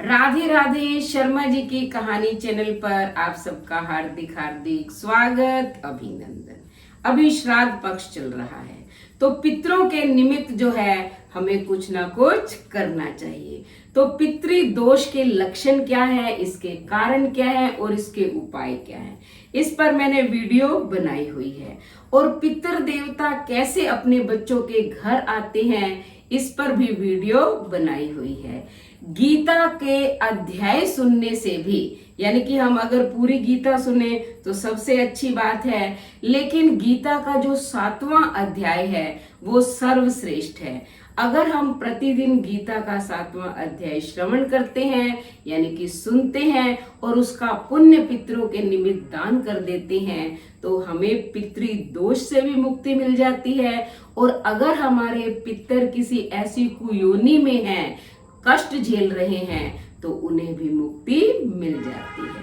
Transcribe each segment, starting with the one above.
राधे राधे। शर्मा जी की कहानी चैनल पर आप सबका हार्दिक हार्दिक स्वागत, अभिनंदन। अभी श्राद्ध पक्ष चल रहा है तो पितरों के निमित्त जो है हमें कुछ ना कुछ करना चाहिए। तो पितृ दोष के लक्षण क्या है, इसके कारण क्या है और इसके उपाय क्या है, इस पर मैंने वीडियो बनाई हुई है। और पितृ देवता कैसे अपने बच्चों के घर आते हैं, इस पर भी वीडियो बनाई हुई है। गीता के अध्याय सुनने से भी, यानी कि हम अगर पूरी गीता सुने तो सबसे अच्छी बात है, लेकिन गीता का जो 7वां अध्याय है वो सर्वश्रेष्ठ है। अगर हम प्रतिदिन गीता का 7वां अध्याय श्रवण करते हैं, यानी कि सुनते हैं और उसका पुण्य पितरों के निमित्त दान कर देते हैं, तो हमें पितृ दोष से भी मुक्ति मिल जाती है। और अगर हमारे पितर किसी ऐसी कुयोनि में हैं, कष्ट झेल रहे हैं, तो उन्हें भी मुक्ति मिल जाती है।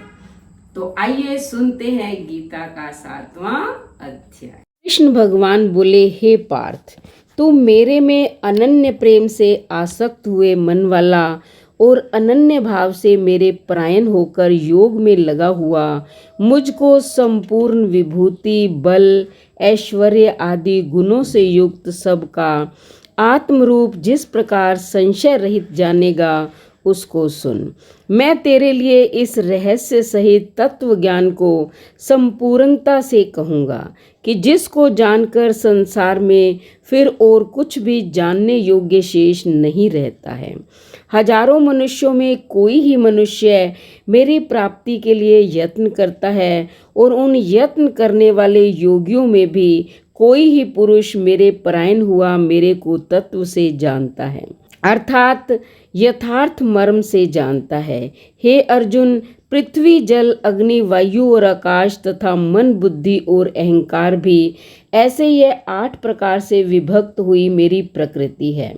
तो आइए सुनते हैं गीता का 7वां अध्याय। कृष्ण भगवान बोले, हे पार्थ, तू मेरे में अनन्य प्रेम से आसक्त हुए मन वाला और अनन्य भाव से मेरे परायण होकर योग में लगा हुआ, मुझको संपूर्ण विभूति, बल, ऐश्वर्य आदि गुणों से युक्त सबका आत्मरूप जिस प्रकार संशय रहित जानेगा, उसको सुन। मैं तेरे लिए इस रहस्य सहित तत्व ज्ञान को संपूर्णता से कहूँगा कि जिसको जानकर संसार में फिर और कुछ भी जानने योग्य शेष नहीं रहता है। हजारों मनुष्यों में कोई ही मनुष्य मेरी प्राप्ति के लिए यत्न करता है, और उन यत्न करने वाले योगियों में भी कोई ही पुरुष मेरे परायण हुआ मेरे को तत्व से जानता है, अर्थात यथार्थ मर्म से जानता है। हे अर्जुन, पृथ्वी, जल, अग्नि, वायु और आकाश तथा मन, बुद्धि और अहंकार भी ऐसे यह 8 प्रकार से विभक्त हुई मेरी प्रकृति है।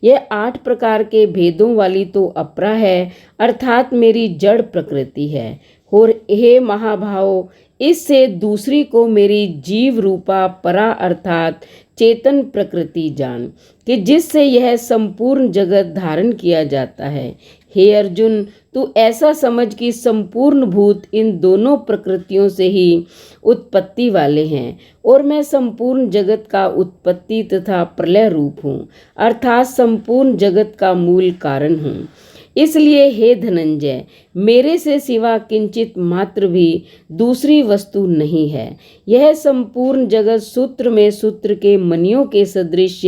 यह 8 प्रकार के भेदों वाली तो अपरा है, अर्थात मेरी जड़ प्रकृति है। और हे महाभाव, इससे दूसरी को मेरी जीव रूपा परा अर्थात चेतन प्रकृति जान, कि जिससे यह संपूर्ण जगत धारण किया जाता है। हे अर्जुन, तू ऐसा समझ कि संपूर्ण भूत इन दोनों प्रकृतियों से ही उत्पत्ति वाले हैं, और मैं संपूर्ण जगत का उत्पत्ति तथा प्रलय रूप हूँ, अर्थात संपूर्ण जगत का मूल कारण हूँ। इसलिए हे धनंजय, मेरे से सिवा किंचित मात्र भी दूसरी वस्तु नहीं है। यह संपूर्ण जगत सूत्र में सूत्र के मणियों के सदृश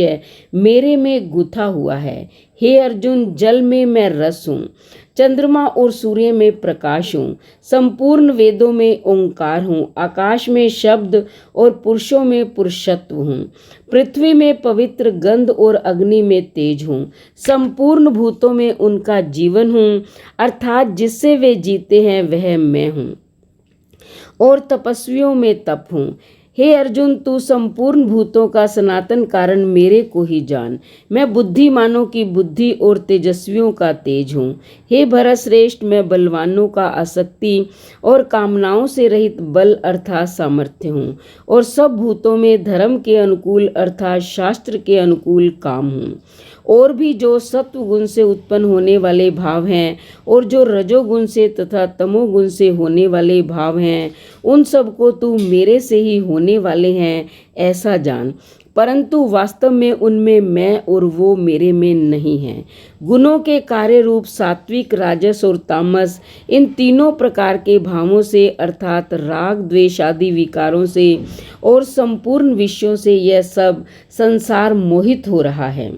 मेरे में गुथा हुआ है। हे अर्जुन, जल में मैं रस हूँ, चंद्रमा और सूर्य में प्रकाश हूँ, संपूर्ण वेदों में ओंकार हूँ, आकाश में शब्द और पुरुषों में पुरुषत्व हूँ, पृथ्वी में पवित्र गंध और अग्नि में तेज हूँ, संपूर्ण भूतों में उनका जीवन हूँ, अर्थात जिससे वे जीते हैं वह मैं हूँ, और तपस्वियों में तप हूँ। हे अर्जुन, तू संपूर्ण भूतों का सनातन कारण मेरे को ही जान। मैं बुद्धिमानों की बुद्धि और तेजस्वियों का तेज हूँ। हे भरत श्रेष्ठ, मैं बलवानों का आसक्ति और कामनाओं से रहित बल अर्थात सामर्थ्य हूँ, और सब भूतों में धर्म के अनुकूल अर्थात शास्त्र के अनुकूल काम हूँ। और भी जो सत्व गुण से उत्पन्न होने वाले भाव हैं और जो रजोगुण से तथा तमोगुण से होने वाले भाव हैं, उन सबको तू मेरे से ही होने वाले हैं ऐसा जान, परंतु वास्तव में उनमें मैं और वो मेरे में नहीं है। गुणों के कार्य रूप सात्विक, राजस और तामस, इन तीनों प्रकार के भावों से अर्थात राग, द्वेष आदि विकारों से और संपूर्ण विषयों से यह सब संसार मोहित हो रहा है।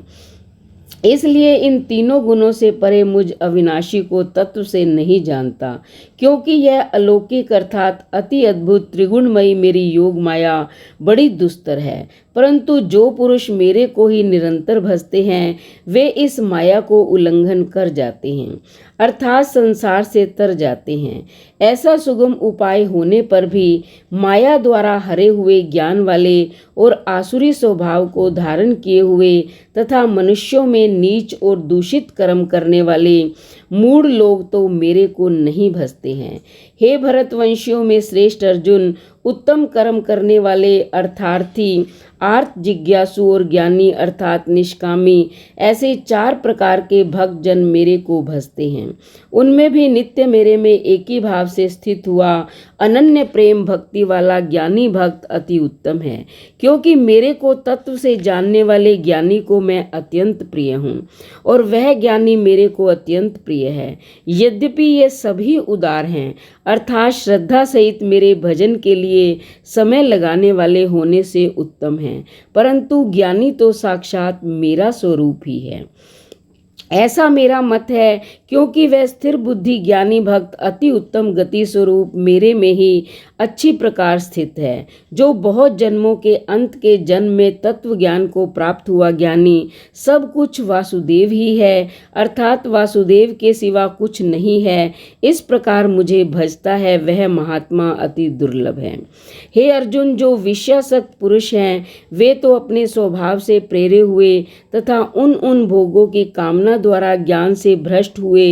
इसलिए इन तीनों गुणों से परे मुझ अविनाशी को तत्व से नहीं जानता, क्योंकि यह अलौकिक अर्थात अति अद्भुत त्रिगुणमयी मेरी योग माया बड़ी दुस्तर है। परंतु जो पुरुष मेरे को ही निरंतर भजते हैं, वे इस माया को उल्लंघन कर जाते हैं, अर्थात संसार से तर जाते हैं। ऐसा सुगम उपाय होने पर भी माया द्वारा हरे हुए ज्ञान वाले और आसुरी स्वभाव को धारण किए हुए तथा मनुष्यों में नीच और दूषित कर्म करने वाले मूढ़ लोग तो मेरे को नहीं भजते हैं। हे भरतवंशियों में श्रेष्ठ अर्जुन, उत्तम कर्म करने वाले अर्थार्थी आर्त, जिज्ञासु और ज्ञानी अर्थात निष्कामी, ऐसे 4 प्रकार के भक्त जन मेरे को भजते हैं। उनमें भी नित्य मेरे में एक ही भाव से स्थित हुआ अनन्य प्रेम भक्ति वाला ज्ञानी भक्त अति उत्तम है, क्योंकि मेरे को तत्व से जानने वाले ज्ञानी को मैं अत्यंत प्रिय हूँ और वह ज्ञानी मेरे को अत्यंत प्रिय है। यद्यपि ये सभी उदार हैं, अर्थात श्रद्धा सहित मेरे भजन के लिए समय लगाने वाले होने से उत्तम हैं, परंतु ज्ञानी तो साक्षात मेरा स्वरूप ही है, ऐसा मेरा मत है। क्योंकि वह स्थिर बुद्धि ज्ञानी भक्त अति उत्तम गति स्वरूप मेरे में ही अच्छी प्रकार स्थित है। जो बहुत जन्मों के अंत के जन्म में तत्व ज्ञान को प्राप्त हुआ ज्ञानी सब कुछ वासुदेव ही है, अर्थात वासुदेव के सिवा कुछ नहीं है, इस प्रकार मुझे भजता है, वह महात्मा अति दुर्लभ है। हे अर्जुन, जो विषयासक्त पुरुष हैं वे तो अपने स्वभाव से प्रेरे हुए तथा उन भोगों की कामना द्वारा ज्ञान से भ्रष्ट हुए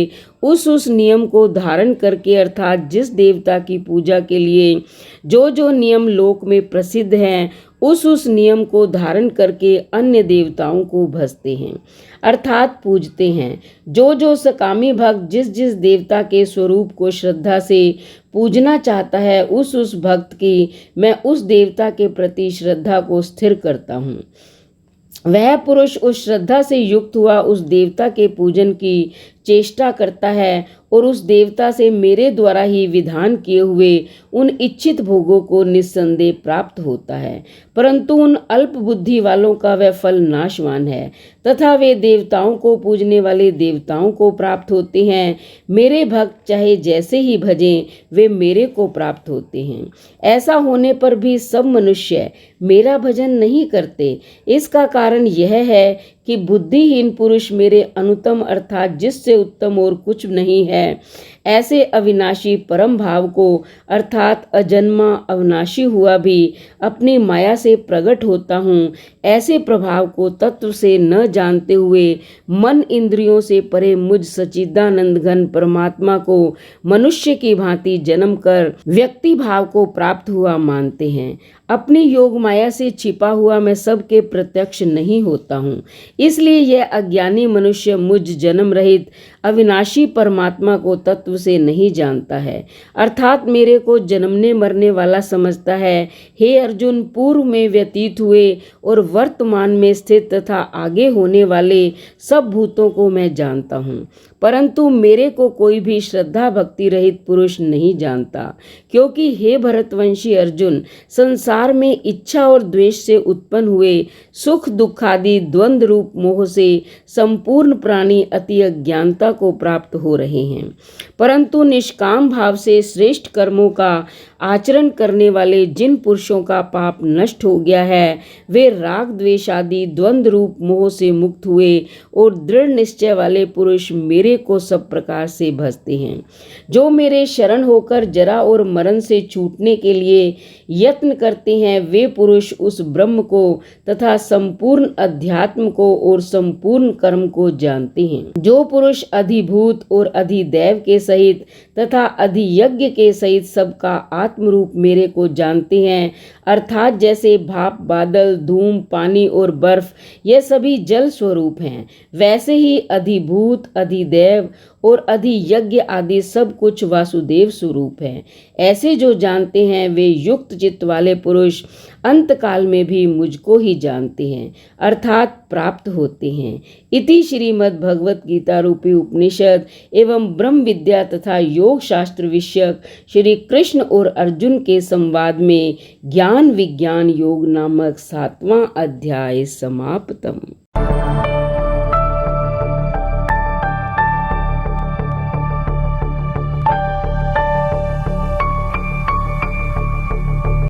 उस नियम को धारण करके, अर्थात जिस देवता की पूजा के लिए जो नियम लोक में प्रसिद्ध हैं उस नियम को धारण करके अन्य देवताओं को भजते हैं, अर्थात पूजते हैं। जो सकामी भक्त जिस देवता के स्वरूप को श्रद्धा से पूजना चाहता है उस भक्त की मैं उस देवता के प्रति श्रद्धा को स्थिर करता हूँ। वह पुरुष उस श्रद्धा से युक्त हुआ उस देवता के पूजन की चेष्टा करता है और उस देवता से मेरे द्वारा ही विधान किए हुए उन इच्छित भोगों को निस्संदेह प्राप्त होता है, परंतु उन अल्प बुद्धि वालों का वह फल नाशवान है तथा वे देवताओं को पूजने वाले देवताओं को प्राप्त होते हैं। मेरे भक्त चाहे जैसे ही भजें वे मेरे को प्राप्त होते हैं। ऐसा होने पर भी सब मनुष्य मेरा भजन नहीं करते। इसका कारण यह है कि बुद्धिहीन पुरुष मेरे अनुत्तम अर्थात जिससे उत्तम और कुछ नहीं है ऐसे अविनाशी परम भाव को अर्थात अजन्मा अविनाशी हुआ भी अपनी माया से प्रकट होता हूँ, ऐसे प्रभाव को तत्व से न जानते हुए मन इंद्रियों से परे मुझ सच्चिदानंद घन परमात्मा को मनुष्य की भांति जन्म कर व्यक्ति भाव को प्राप्त हुआ मानते हैं। अपनी योग माया से छिपा हुआ मैं सबके प्रत्यक्ष नहीं होता हूँ, इसलिए यह अज्ञानी मनुष्य मुझ जन्म रहित अविनाशी परमात्मा को तत्व से नहीं जानता है, अर्थात मेरे को जन्मने मरने वाला समझता है। हे अर्जुन, पूर्व में व्यतीत हुए और वर्तमान में स्थित तथा आगे होने वाले सब भूतों को मैं जानता हूँ, परंतु मेरे को कोई भी श्रद्धा भक्ति रहित पुरुष नहीं जानता। क्योंकि हे भरतवंशी अर्जुन, संसार में इच्छा और द्वेष से उत्पन्न हुए सुख दुख आदि द्वंद्व रूप मोह से संपूर्ण प्राणी अति अज्ञानता को प्राप्त हो रहे हैं, परंतु निष्काम भाव से श्रेष्ठ कर्मों का आचरण करने वाले जिन पुरुषों का पाप नष्ट हो गया है वे राग द्वेष आदि द्वंद्व रूप मोह से मुक्त हुए और दृढ़ निश्चय वाले पुरुष मेरे को सब प्रकार से भजते हैं। जो मेरे शरण होकर जरा और मरण से छूटने के लिए यत्न करते हैं वे पुरुष उस ब्रह्म को तथा संपूर्ण अध्यात्म को और संपूर्ण कर्म को जानते हैं। जो पुरुष अधिभूत और अधिदैव के सहित तथा अधियज्ञ के सहित सबका आत्म रूप मेरे को जानते हैं, अर्थात जैसे भाप, बादल, धूम, पानी और बर्फ ये सभी जल स्वरूप हैं, वैसे ही अधिभूत, अधिदैव और अधियज्ञ आदि सब कुछ वासुदेव स्वरूप है। ऐसे जो जानते हैं वे युक्त चित्त वाले पुरुष अंत काल में भी मुझको ही जानते हैं, अर्थात प्राप्त होते हैं। इति श्रीमद् भगवत गीता रूपी उपनिषद एवं ब्रह्म विद्या तथा योग शास्त्र विषयक श्री कृष्ण और अर्जुन के संवाद में ज्ञान विज्ञान योग नामक 7वां अध्याय समाप्तम।